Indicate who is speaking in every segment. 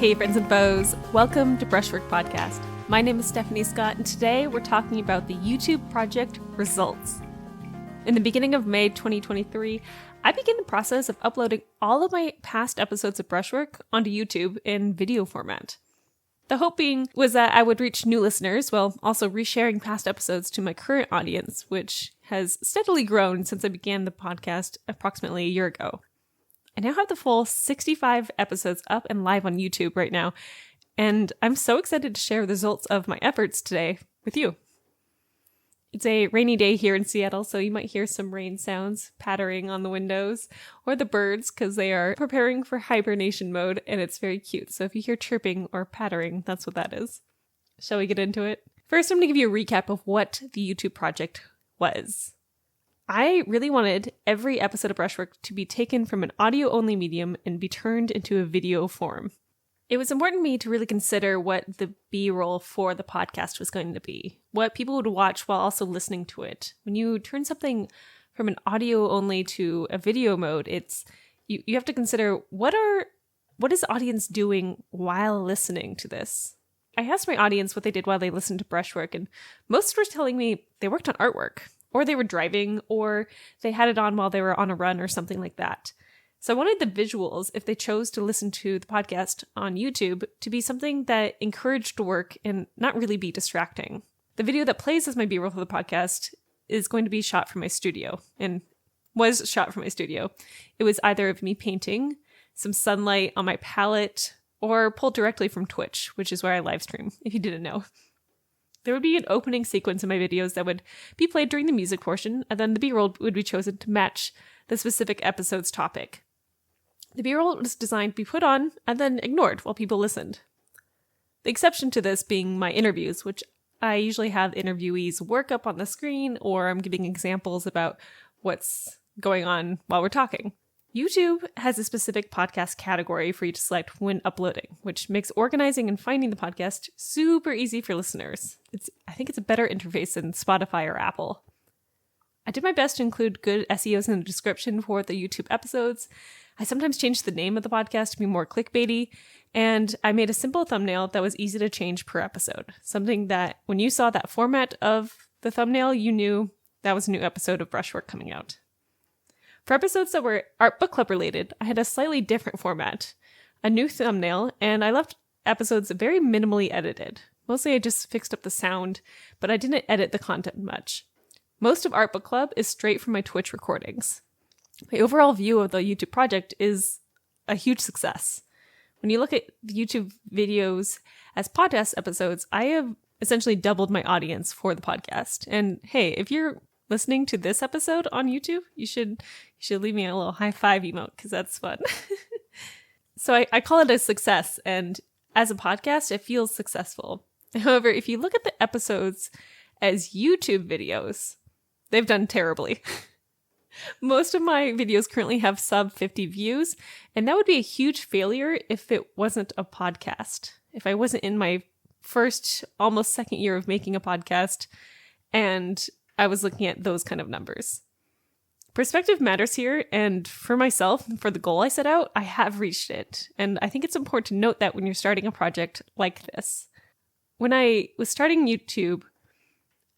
Speaker 1: Hey friends and foes, welcome to Brushwork Podcast. My name is Stephanie Scott, and today we're talking about the YouTube project results. In the beginning of May 2023, I began the process of uploading all of my past episodes of Brushwork onto YouTube in video format. The hope being was that I would reach new listeners while also resharing past episodes to my current audience, which has steadily grown since I began the podcast approximately a year ago. I now have the full 65 episodes up and live on YouTube right now, and I'm so excited to share the results of my efforts today with you. It's a rainy day here in Seattle, so you might hear some rain sounds pattering on the windows, or the birds because they are preparing for hibernation mode, and it's very cute. So if you hear chirping or pattering, that's what that is. Shall we get into it? First, I'm going to give you a recap of what the YouTube project was. I really wanted every episode of Brushwork to be taken from an audio-only medium and be turned into a video form. It was important to me to really consider what the B-roll for the podcast was going to be, what people would watch while also listening to it. When you turn something from an audio-only to a video mode, it's you have to consider what is the audience doing while listening to this. I asked my audience what they did while they listened to Brushwork, and most were telling me they worked on artwork, or they were driving, or they had it on while they were on a run or something like that. So I wanted the visuals, if they chose to listen to the podcast on YouTube, to be something that encouraged work and not really be distracting. The video that plays as my B-roll for the podcast is going to be shot from my studio, and was shot from my studio. It was either of me painting, some sunlight on my palette, or pulled directly from Twitch, which is where I live stream, if you didn't know. There would be an opening sequence in my videos that would be played during the music portion, and then the B-roll would be chosen to match the specific episode's topic. The B-roll was designed to be put on and then ignored while people listened. The exception to this being my interviews, which I usually have interviewees work up on the screen, or I'm giving examples about what's going on while we're talking. YouTube has a specific podcast category for you to select when uploading, which makes organizing and finding the podcast super easy for listeners. I think it's a better interface than Spotify or Apple. I did my best to include good SEOs in the description for the YouTube episodes. I sometimes changed the name of the podcast to be more clickbaity, and I made a simple thumbnail that was easy to change per episode. Something that when you saw that format of the thumbnail, you knew that was a new episode of Brushwork coming out. For episodes that were art book club related, I had a slightly different format, a new thumbnail, and I left episodes very minimally edited. Mostly I just fixed up the sound, but I didn't edit the content much. Most of Art Book Club is straight from my Twitch recordings. My overall view of the YouTube project is a huge success. When you look at the YouTube videos as podcast episodes, I have essentially doubled my audience for the podcast. And hey, if you're listening to this episode on YouTube, you should leave me a little high five emote because that's fun. So I call it a success, and as a podcast, it feels successful. However, if you look at the episodes as YouTube videos, they've done terribly. Most of my videos currently have sub 50 views, and that would be a huge failure if it wasn't a podcast. If I wasn't in my first, almost second year of making a podcast, and I was looking at those kind of numbers. Perspective matters here, and for myself, for the goal I set out, I have reached it. And I think it's important to note that when you're starting a project like this. When I was starting YouTube,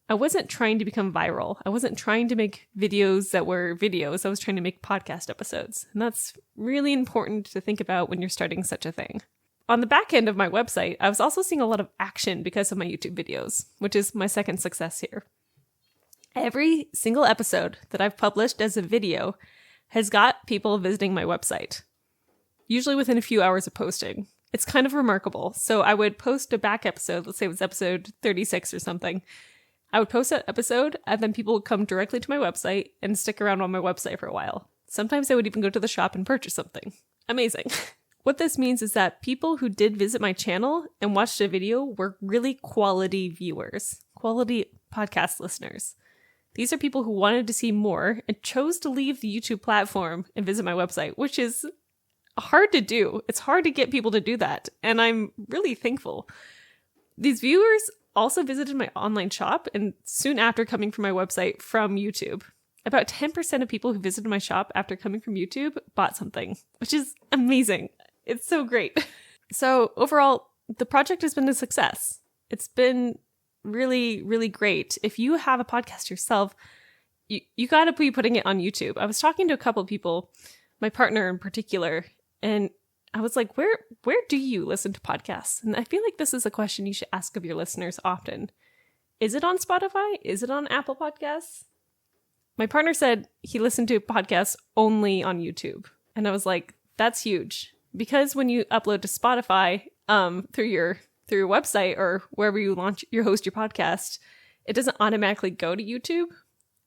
Speaker 1: I wasn't trying to become viral. I wasn't trying to make videos that were videos. I was trying to make podcast episodes. And that's really important to think about when you're starting such a thing. On the back end of my website, I was also seeing a lot of action because of my YouTube videos, which is my second success here. Every single episode that I've published as a video has got people visiting my website, usually within a few hours of posting. It's kind of remarkable. So I would post a back episode, let's say it was episode 36 or something. I would post that episode, and then people would come directly to my website and stick around on my website for a while. Sometimes they would even go to the shop and purchase something. Amazing. What this means is that people who did visit my channel and watched a video were really quality viewers, quality podcast listeners. These are people who wanted to see more and chose to leave the YouTube platform and visit my website, which is hard to do. It's hard to get people to do that, and I'm really thankful. These viewers also visited my online shop, and soon after coming from my website from YouTube. About 10% of people who visited my shop after coming from YouTube bought something, which is amazing. It's so great. So overall, the project has been a success. It's been really, really great. If you have a podcast yourself, you got to be putting it on YouTube. I was talking to a couple of people, my partner in particular, and I was like, where do you listen to podcasts? And I feel like this is a question you should ask of your listeners often. Is it on Spotify? Is it on Apple Podcasts? My partner said he listened to podcasts only on YouTube. And I was like, that's huge. Because when you upload to Spotify through your website or wherever you host your podcast, it doesn't automatically go to YouTube.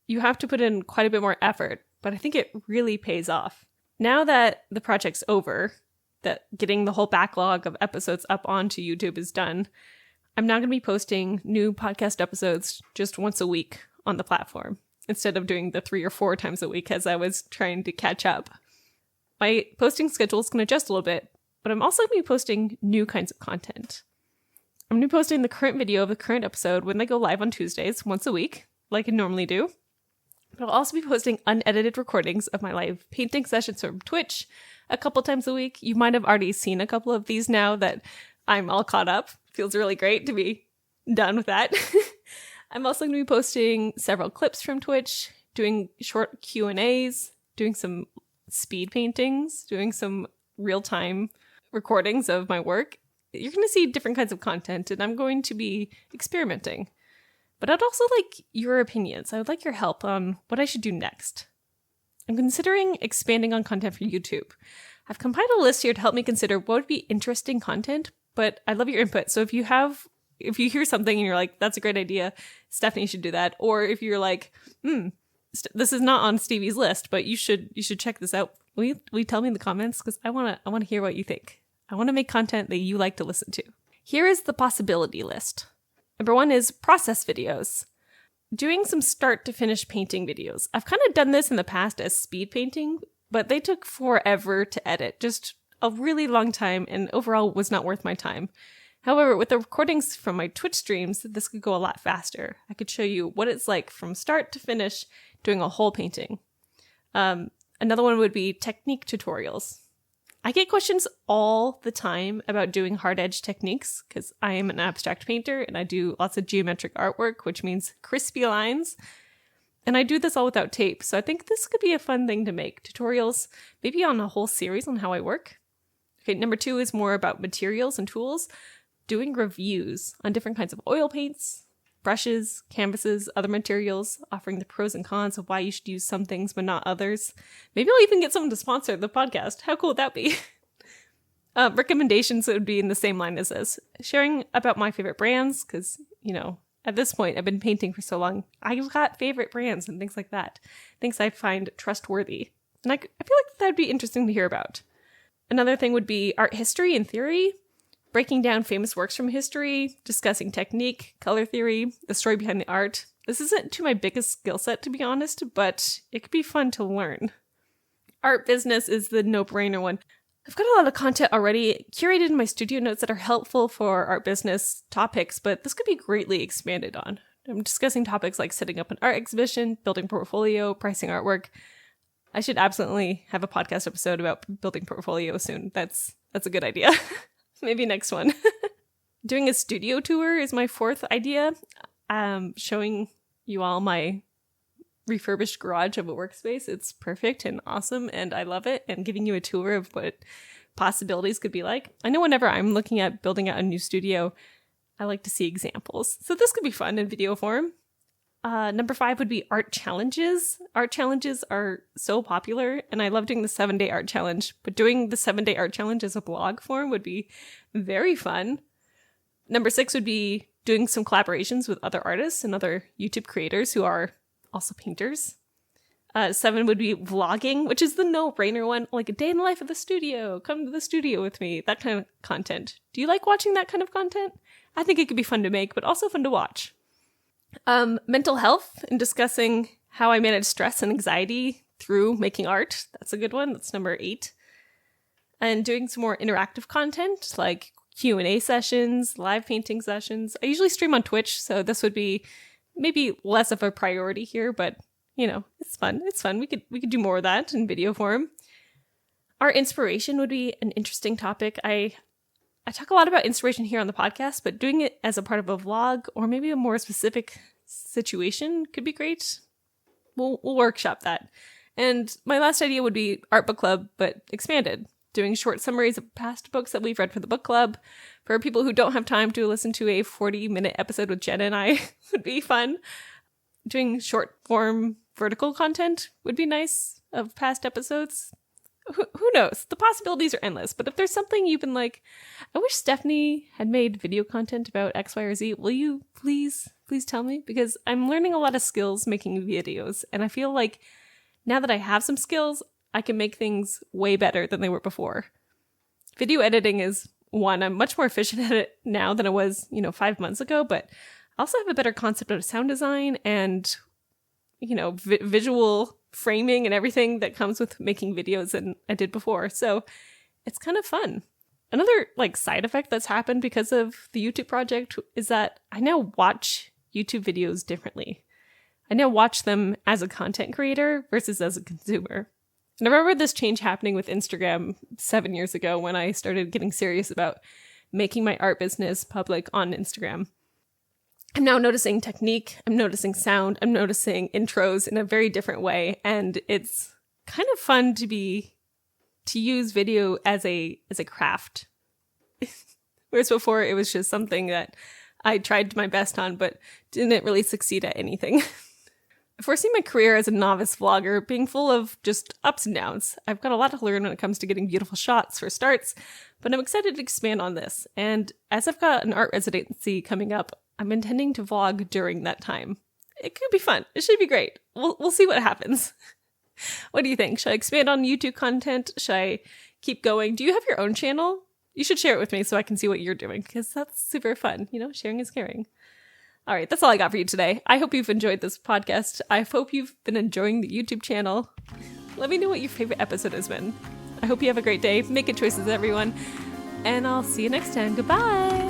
Speaker 1: You have to put in quite a bit more effort, but I think it really pays off. Now that the project's over, that getting the whole backlog of episodes up onto YouTube is done, I'm now going to be posting new podcast episodes just once a week on the platform, instead of doing the 3 or 4 times a week as I was trying to catch up. My posting schedule is going to adjust a little bit, but I'm also going to be posting new kinds of content. I'm going to be posting the current video of the current episode when they go live on Tuesdays once a week, like I normally do. But I'll also be posting unedited recordings of my live painting sessions from Twitch a couple times a week. You might have already seen a couple of these now that I'm all caught up. Feels really great to be done with that. I'm also going to be posting several clips from Twitch, doing short Q&As, doing some speed paintings, doing some real-time recordings of my work. You're going to see different kinds of content, and I'm going to be experimenting. But I'd also like your opinions. I would like your help on what I should do next. I'm considering expanding on content for YouTube. I've compiled a list here to help me consider what would be interesting content, but I'd love your input. So if you hear something and you're like, that's a great idea, Stephanie should do that. Or if you're like, this is not on Stevie's list, but you should check this out. Will you tell me in the comments? Because I want to hear what you think. I want to make content that you like to listen to. Here is the possibility list. Number 1 is process videos. Doing some start to finish painting videos. I've kind of done this in the past as speed painting, but they took forever to edit. Just a really long time, and overall was not worth my time. However, with the recordings from my Twitch streams, this could go a lot faster. I could show you what it's like from start to finish doing a whole painting. Another one would be technique tutorials. I get questions all the time about doing hard edge techniques because I am an abstract painter and I do lots of geometric artwork, which means crispy lines. And I do this all without tape. So I think this could be a fun thing to make. Tutorials, maybe on a whole series on how I work. Okay, number 2 is more about materials and tools. Doing reviews on different kinds of oil paints, brushes, canvases, other materials, offering the pros and cons of why you should use some things but not others. Maybe I'll even get someone to sponsor the podcast. How cool would that be? Recommendations would be in the same line as this. Sharing about my favorite brands, because, at this point, I've been painting for so long. I've got favorite brands and things like that. Things I find trustworthy. And I feel like that would be interesting to hear about. Another thing would be art history and theory. Breaking down famous works from history, discussing technique, color theory, the story behind the art. This isn't to my biggest skill set, to be honest, but it could be fun to learn. Art business is the no-brainer one. I've got a lot of content already curated in my studio notes that are helpful for art business topics, but this could be greatly expanded on. I'm discussing topics like setting up an art exhibition, building portfolio, pricing artwork. I should absolutely have a podcast episode about building portfolio soon. That's a good idea. Maybe next one. Doing a studio tour is my 4th idea. Showing you all my refurbished garage of a workspace. It's perfect and awesome, and I love it. And giving you a tour of what possibilities could be like. I know whenever I'm looking at building out a new studio, I like to see examples. So this could be fun in video form. Number 5 would be art challenges. Art challenges are so popular, and I love doing the 7-day art challenge, but doing the 7-day art challenge as a blog form would be very fun. Number 6 would be doing some collaborations with other artists and other YouTube creators who are also painters. 7 would be vlogging, which is the no-brainer one, like a day in the life of the studio. Come to the studio with me, that kind of content. Do you like watching that kind of content? I think it could be fun to make, but also fun to watch. Mental health and discussing how I manage stress and anxiety through making art. That's a good one. That's number 8. And doing some more interactive content like Q&A sessions, live painting sessions. I usually stream on Twitch, so this would be maybe less of a priority here, but it's fun. It's fun. We could do more of that in video form. Art inspiration would be an interesting topic. I I talk a lot about inspiration here on the podcast, but doing it as a part of a vlog or maybe a more specific situation could be great. We'll workshop that. And my last idea would be art book club, but expanded. Doing short summaries of past books that we've read for the book club. For people who don't have time to listen to a 40-minute episode with Jenna and I would be fun. Doing short form vertical content would be nice of past episodes. Who knows? The possibilities are endless. But if there's something you've been like, I wish Stephanie had made video content about X, Y, or Z, will you please tell me? Because I'm learning a lot of skills making videos. And I feel like now that I have some skills, I can make things way better than they were before. Video editing is one. I'm much more efficient at it now than I was, 5 months ago. But I also have a better concept of sound design and, visual framing and everything that comes with making videos than I did before. So it's kind of fun. Another side effect that's happened because of the YouTube project is that I now watch YouTube videos differently. I now watch them as a content creator versus as a consumer. And I remember this change happening with Instagram 7 years ago when I started getting serious about making my art business public on Instagram. I'm now noticing technique, I'm noticing sound, I'm noticing intros in a very different way. And it's kind of fun to use video as a craft. Whereas before it was just something that I tried my best on, but didn't really succeed at anything. I foresee my career as a novice vlogger being full of just ups and downs. I've got a lot to learn when it comes to getting beautiful shots for starts, but I'm excited to expand on this. And as I've got an art residency coming up, I'm intending to vlog during that time. It could be fun. It should be great. We'll see what happens. What do you think? Should I expand on YouTube content? Should I keep going? Do you have your own channel? You should share it with me so I can see what you're doing, because that's super fun. Sharing is caring. All right, that's all I got for you today. I hope you've enjoyed this podcast. I hope you've been enjoying the YouTube channel. Let me know what your favorite episode has been. I hope you have a great day. Make good choices, everyone. And I'll see you next time. Goodbye.